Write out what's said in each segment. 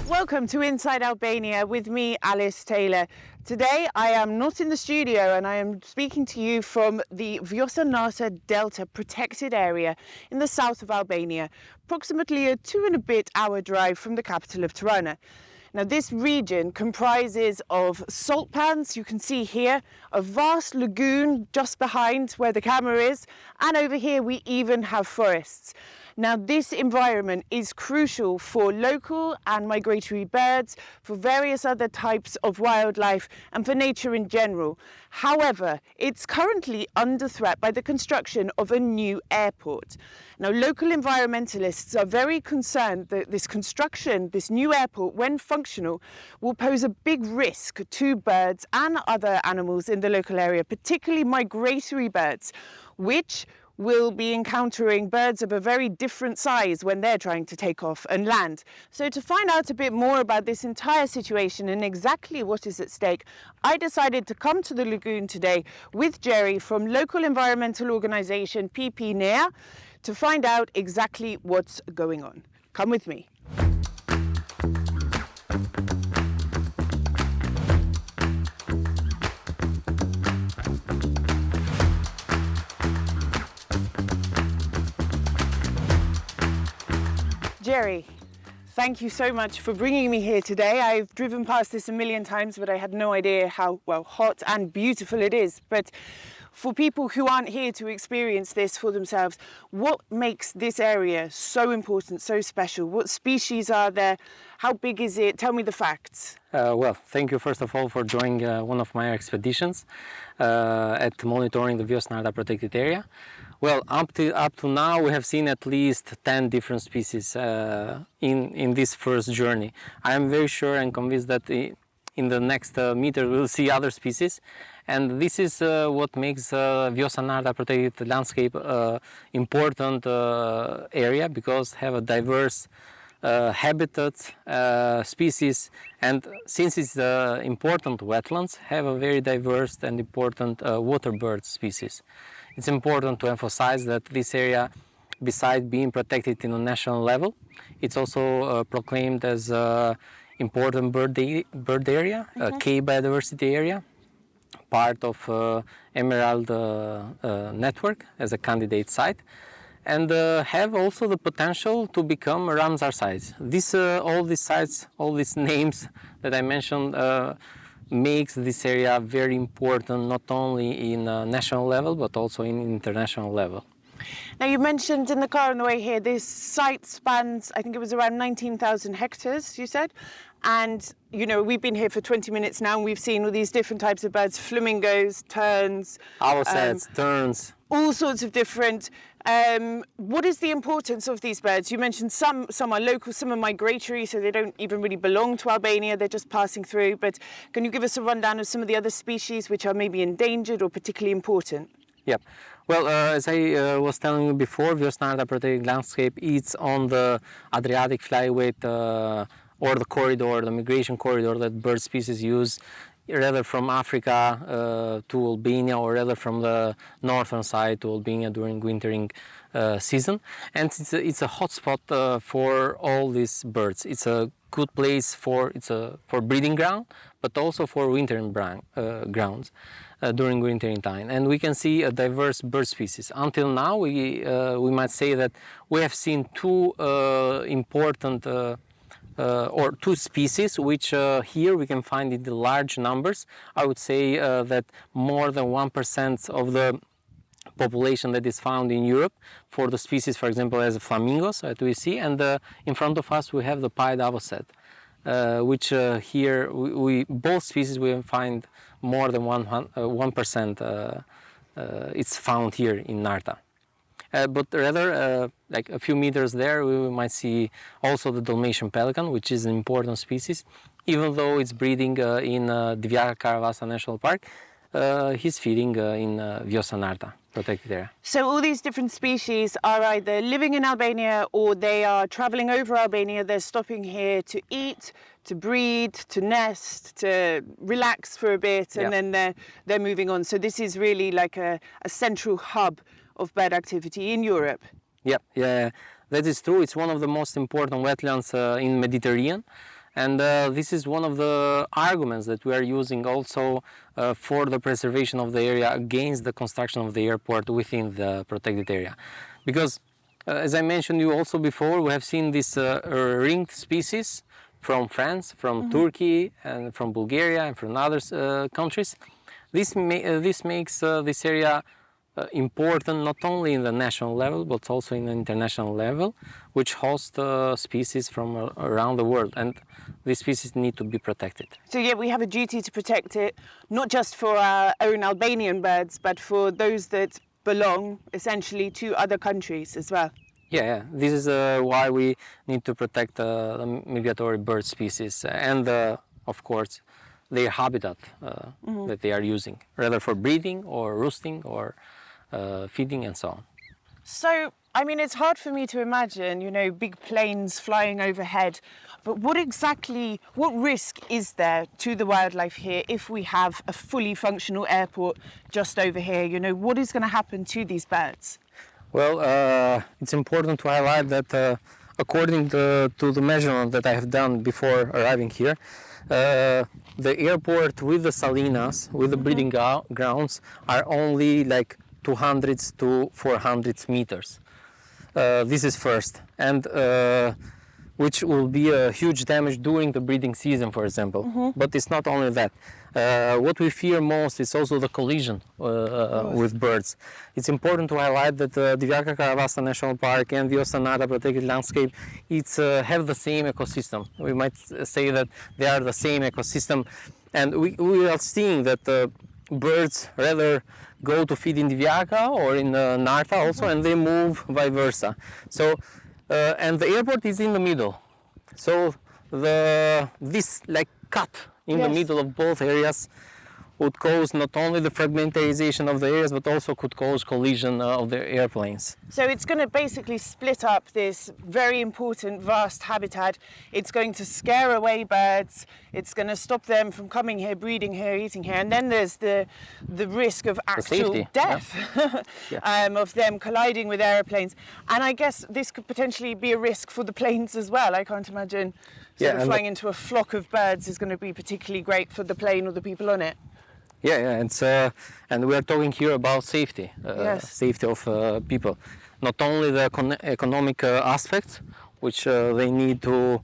Welcome to Inside Albania with me, Alice Taylor. Today I am not in the studio and I am speaking to you from the Vlora Delta protected area in the south of Albania, approximately a 2.5-hour drive from the capital of Tirana. Now this region comprises of salt pans, you can see here, a vast lagoon just behind where the camera is, and over here we even have forests. Now this environment is crucial for local and migratory birds, for various other types of wildlife and for nature in general. However, it's currently under threat by the construction of a new airport. Now local environmentalists are very concerned that this construction, this new airport, when functional, will pose a big risk to birds and other animals in the local area, particularly migratory birds, which will be encountering birds of a very different size when they're trying to take off and land. So to find out a bit more about this entire situation and exactly what is at stake, I decided to come to the lagoon today with Jerry from local environmental organisation PP NEA to find out exactly what's going on. Come with me. Jerry, thank you so much for bringing me here today. I've driven past this a million times, but I had no idea how, well, hot and beautiful it is. But for people who aren't here to experience this for themselves, what makes this area so important, so special? What species are there? How big is it? Tell me the facts. Well, thank you first of all for joining one of my expeditions at monitoring the Vlora protected area. Well, up to now we have seen at least 10 different species in this first journey. I am very sure and convinced that in the next meter we'll see other species, and this is what makes Vlora protected landscape important area, because have a diverse habitat, species, and since it's important wetlands, have a very diverse and important water bird species. It's important to emphasize that this area, besides being protected in a national level, it's also proclaimed as important bird area, K biodiversity area, part of Emerald network as a candidate site, and have also the potential to become Ramsar sites. All these sites, all these names that I mentioned, makes this area very important, not only in national level but also in international level. Now you mentioned in the car on the way here, this site spans, I think it was around 19,000 hectares, you said, and you know, we've been here for 20 minutes now and we've seen all these different types of birds, flamingos, terns, Owlsets, terns, all sorts of different. What is the importance of these birds? You mentioned some are local, some are migratory, so they don't even really belong to Albania, they're just passing through. But can you give us a rundown of some of the other species which are maybe endangered or particularly important? Yep. Well, as I was telling you before, Vlora protected landscape is on the Adriatic flyway or the corridor, the migration corridor that bird species use, rather from Africa to Albania, or rather from the northern side to Albania during wintering season. And it's a hotspot for all these birds. It's a good place for breeding ground, but also for wintering grounds during wintering time. And we can see a diverse bird species. Until now, we might say that we have seen two important or two species, which here we can find in the large numbers. I would say that more than 1% of the population that is found in Europe for the species, for example, as Flamingos that we see, and in front of us we have the pied owlset, which here both species we find more than 1%. It's found here in Narta. But rather, like a few meters there, we might see also the Dalmatian pelican, which is an important species. Even though it's breeding in Divjaka Karavasa National Park, he's feeding in Vjosa Narta. protected area. So all these different species are either living in Albania or they are traveling over Albania. They're stopping here to eat, to breed, to nest, to relax for a bit, and then they're moving on. So this is really like a central hub of bird activity in Europe. Yep, yeah, that is true. It's one of the most important wetlands in Mediterranean. And this is one of the arguments that we are using also for the preservation of the area against the construction of the airport within the protected area. Because, as I mentioned you also before, we have seen this ringed species from France, from Turkey, and from Bulgaria, and from other countries. This makes this area important not only in the national level but also in the international level, which host species from around the world, and these species need to be protected. So yeah, we have a duty to protect it, not just for our own Albanian birds, but for those that belong essentially to other countries as well. Yeah, this is why we need to protect the migratory bird species and, of course, their habitat that they are using, rather for breeding or roosting or feeding and so on. So, I mean, it's hard for me to imagine, you know, big planes flying overhead, but what risk is there to the wildlife here if we have a fully functional airport just over here? You know, what is going to happen to these birds? Well, it's important to highlight that according to the measurement that I have done before arriving here, the airport with the salinas, with the breeding grounds, are only like 200 to 400 meters. This is first, and which will be a huge damage during the breeding season, for example. But it's not only that. What we fear most is also the collision with birds. It's important to highlight that Divjaka Karavasa National Park and Vjosa Nara Protected Landscape have the same ecosystem. We might say that they are the same ecosystem, and we are seeing that birds rather go to feed in Divjaka or in Narta also, and they move vice versa. So, and the airport is in the middle. So this like cut in the middle of both areas would cause not only the fragmentarization of the areas, but also could cause collision of the airplanes. So it's going to basically split up this very important, vast habitat. It's going to scare away birds. It's going to stop them from coming here, breeding here, eating here. And then there's the risk of actual death of them colliding with airplanes. And I guess this could potentially be a risk for the planes as well. I can't imagine flying into a flock of birds is going to be particularly great for the plane or the people on it. And we are talking here about safety, safety of people. Not only the economic aspects, which they need to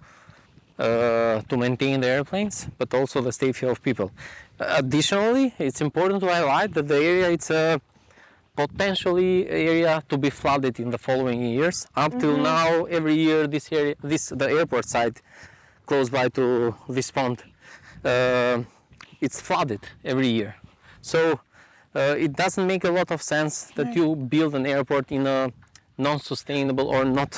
maintain the airplanes, but also the safety of people. Additionally, it's important to highlight that the area is a potentially area to be flooded in the following years. Up till now, every year the airport site close by to this pond, it's flooded every year. So it doesn't make a lot of sense that you build an airport in a non-sustainable or not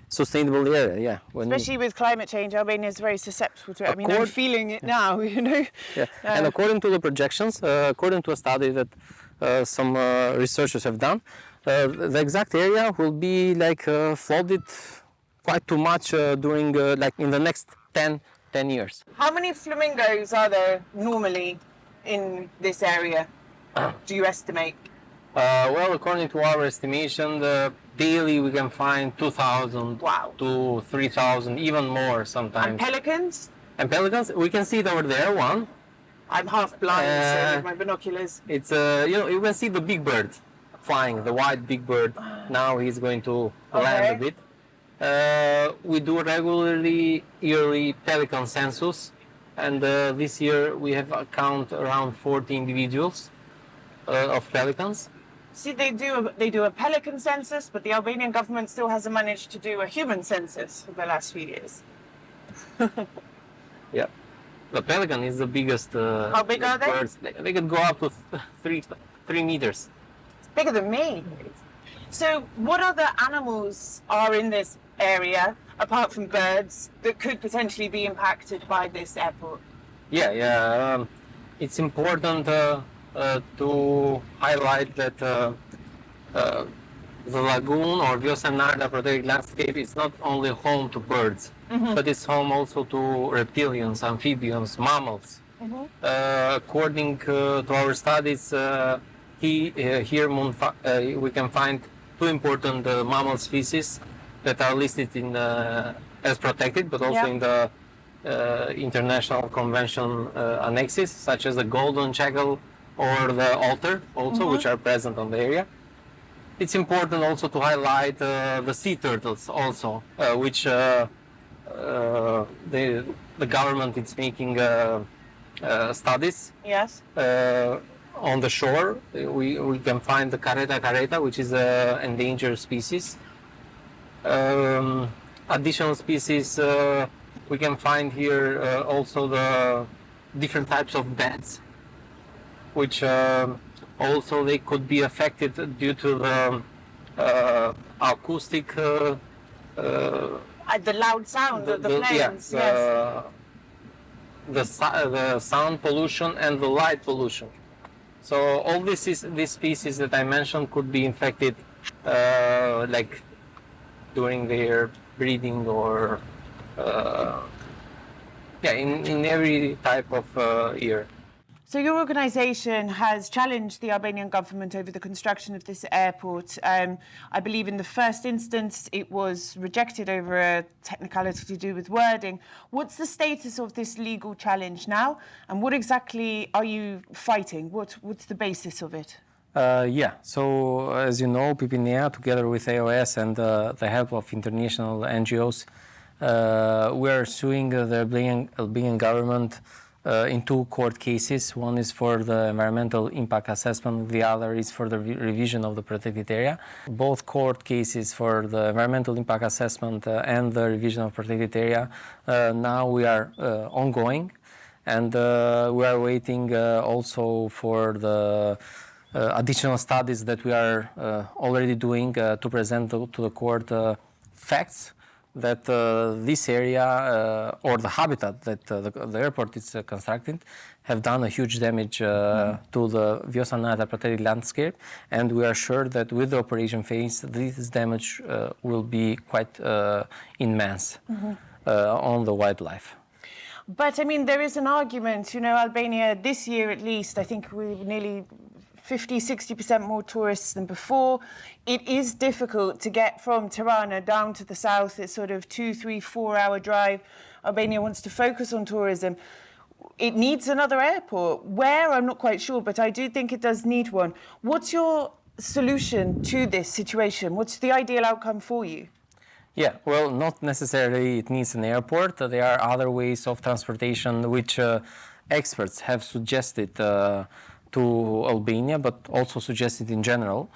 sustainable area. Especially with climate change, Albania is very susceptible to it. I mean, I'm feeling it now, you know. And according to the projections, according to a study that some researchers have done, the exact area will be like flooded quite too much during like in the next 10 years. How many flamingos are there normally in this area, do you estimate? Well, according to our estimation, daily we can find 2,000 to 3,000, even more sometimes. And pelicans? And pelicans, we can see it over there, one. I'm half blind, so with my binoculars. It's you can see the big bird flying, the white big bird. Now he's going to land a bit. We do regularly yearly pelican census, and this year we have count around 40 individuals of pelicans. See, they do a pelican census, but the Albanian government still hasn't managed to do a human census for the last few years. Yeah, the pelican is the biggest. How big are they? Birds. They could go up to 3 meters. It's bigger than me. So, what other animals are in this area, apart from birds, that could potentially be impacted by this airport? It's important to highlight that the lagoon or Vjosa protected landscape is not only home to birds, but it's home also to reptilians, amphibians, mammals. According to our studies, here we can find two important mammal species that are listed in as protected, but also in the international convention annexes, such as the golden jackal or the otter, also, which are present on the area. It's important also to highlight the sea turtles also, which the government is making studies. Yes. On the shore, we can find the careta, which is an endangered species. Additional species, we can find here also the different types of bats, which also they could be affected due to the acoustic The loud sound of the planes. Yes. The sound pollution and the light pollution. So all these species that I mentioned could be infected like during their breeding or in every type of year. So your organisation has challenged the Albanian government over the construction of this airport. I believe in the first instance it was rejected over a technicality to do with wording. What's the status of this legal challenge now? And what exactly are you fighting? What's the basis of it? So as you know, PPNA, together with AOS and the help of international NGOs, we are suing the Albanian government in two court cases. One is for the environmental impact assessment, the other is for the revision of the protected area. Both court cases for the environmental impact assessment and the revision of protected area, now we are ongoing, and we are waiting also for the additional studies that we are already doing to present to the court facts that this area or the habitat that the airport is constructing have done a huge damage to the Vjosa protected landscape, and we are sure that with the operation phase this damage will be quite immense on the wildlife. But I mean, there is an argument, Albania this year at least, I think we nearly 50-60% more tourists than before. It is difficult to get from Tirana down to the south. It's sort of 2, 3, 4-hour drive. Albania wants to focus on tourism. It needs another airport. Where, I'm not quite sure, but I do think it does need one. What's your solution to this situation? What's the ideal outcome for you? Yeah, well, not necessarily it needs an airport. There are other ways of transportation which experts have suggested to Albania, but also suggested in general,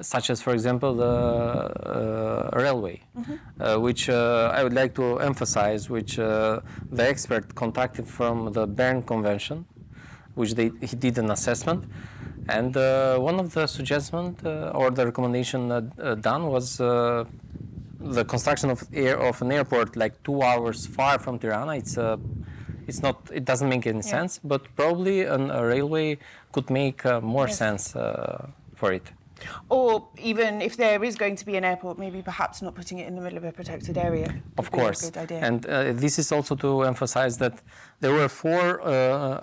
such as, for example, the railway, which I would like to emphasize, which the expert contacted from the Bern Convention, which he did an assessment, and one of the suggestions or the recommendation done was the construction of an airport like 2 hours far from Tirana. It doesn't make any sense, but probably a railway could make more sense for it. Or even if there is going to be an airport, maybe perhaps not putting it in the middle of a protected area. Of course. A good idea. And this is also to emphasize that there were 4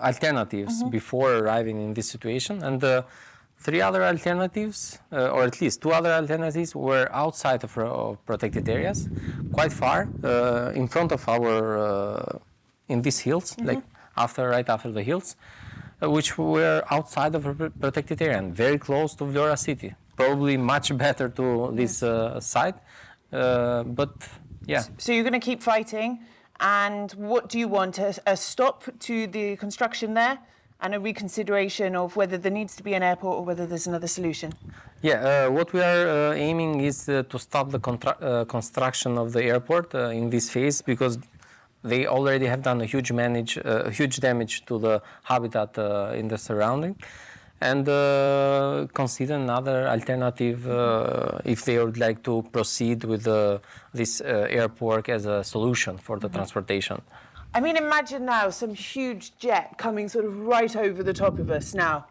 alternatives before arriving in this situation, and 3 other alternatives, or at least 2 other alternatives, were outside of protected areas, quite far, in front of our in these hills, like right after the hills, which were outside of a protected area and very close to Vlora city. Probably much better to this site, but yeah. So you're going to keep fighting, and what do you want? A stop to the construction there and a reconsideration of whether there needs to be an airport or whether there's another solution? Yeah, what we are aiming is to stop the construction of the airport in this phase, because they already have done a huge damage to the habitat in the surrounding, and consider another alternative if they would like to proceed with this airport as a solution for the transportation. I mean, imagine now some huge jet coming sort of right over the top of us now.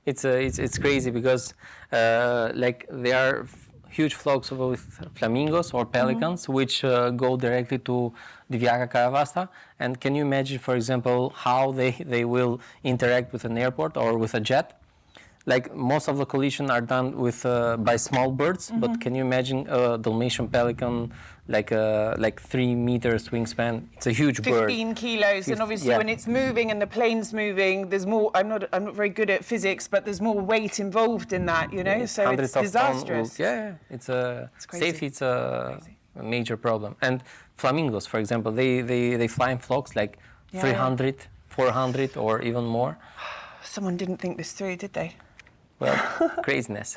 It's crazy because like there are huge flocks with flamingos or pelicans which go directly to Divjaka Karavasta. And can you imagine, for example, how they will interact with an airport or with a jet? Like most of the collision are done with by small birds, but can you imagine a Dalmatian pelican like 3 meters wingspan? It's a huge bird. 15 kilos, and obviously when it's moving and the plane's moving, there's more. I'm not very good at physics, but there's more weight involved in that, you know. Yeah, so it's disastrous. It's crazy. safety. It's a major problem. And flamingos, for example, they fly in flocks like 300, 400, or even more. Someone didn't think this through, did they? Well, craziness.